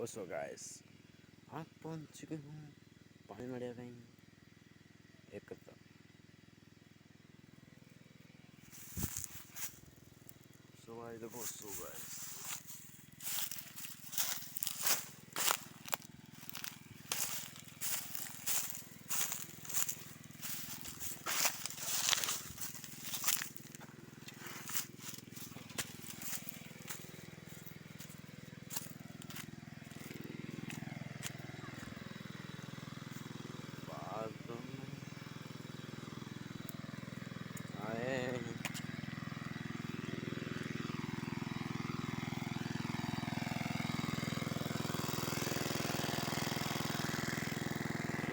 so guys आप पहुंच चुके हूँ पानी मड़िया एक सो गाइस देखो सो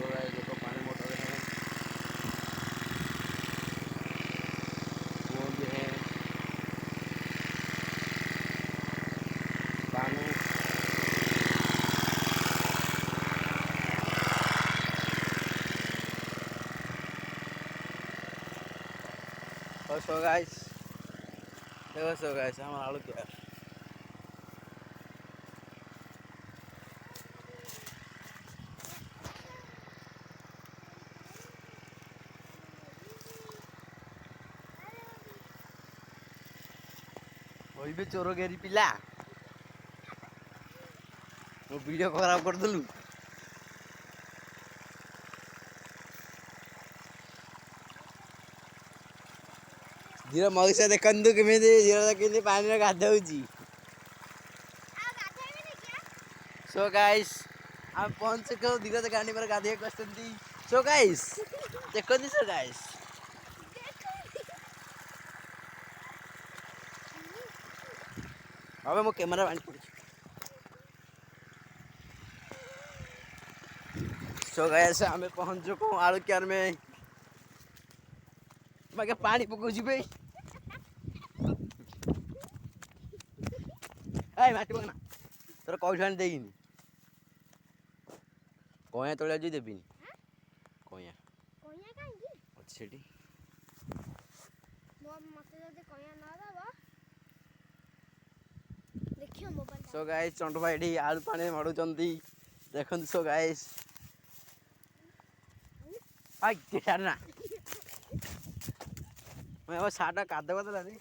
गाइस देखो पानी मोटर है बूंद है पानी और सो गाइस देखो सो गाइस हमारा आलू क्या वही भी चोरो गेरी पिला वो वीडियो खराब कर दलु जीरो मौसा देखंदु केमिति जीरो केमिति पानी रे गाधौची सो गाइस हम पहुंच चुके हो धीरे गाड़ी पर गाधे कसंती सो गाइस देखो दी सो गाइस अबे मो कैमरा बांध पड़ी सो गाइस हमें पहुंच चुके हूं आलू क्यार में मैं पानी पकोजी बे ए माटी पकना तोर कौठान देइनी कोया तोला जी देबिनी कोया कोया कांगी अच्छेटी मो मते जदि कोया न दबो देखियो मोबाइल सो गाइस चंटू भाई आलू पानी मारू चंदी देखन सो गाइस आई ते ना मैं वो साटा कादे बदला रे